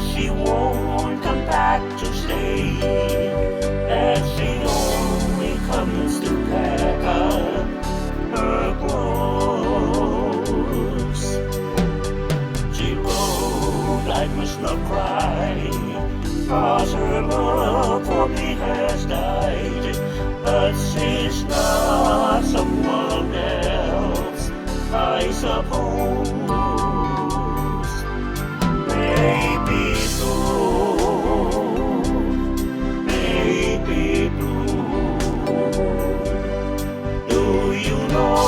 she won't come back to stay, that she only comes to pack up her clothes. She wrote, I must not cry, 'cause her love for me has died. But she's not someone else, I suppose. Baby blue, baby blue, do you know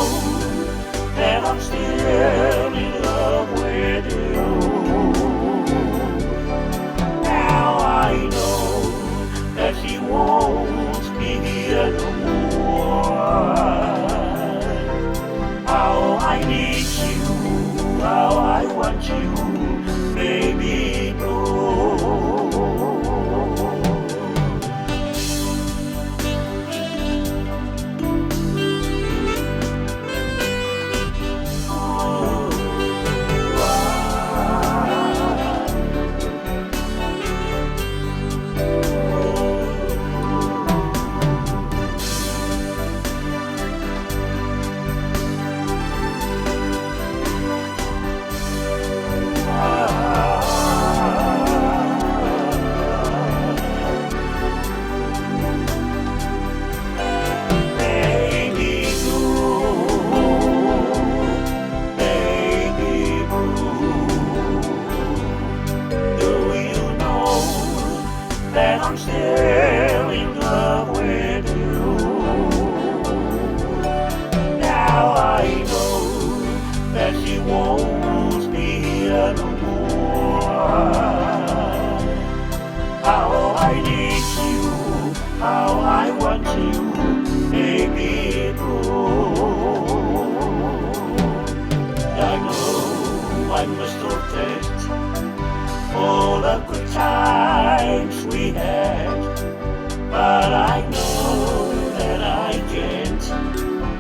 that I'm still in love with you? Now I know that she won't be here no more. How I need you, how I want you, baby blue. That I'm still in love with you. Now I know that she won't be here no more. How I need you, how I want you, baby blue. I know I must protect all the good times we had, but I know that I can't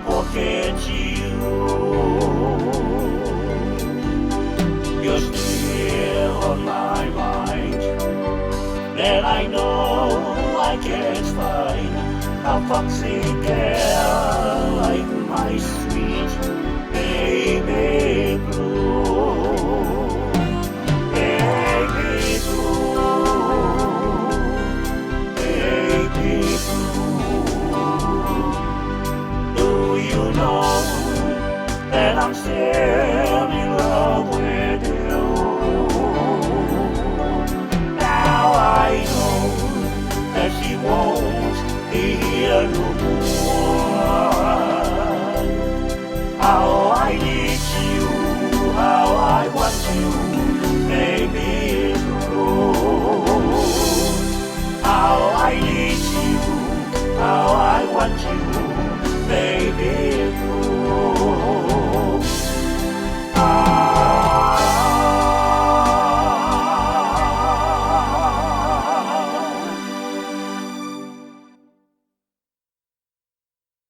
forget you. You're still on my mind, and I know I can't find a foxy girl like my sweet baby.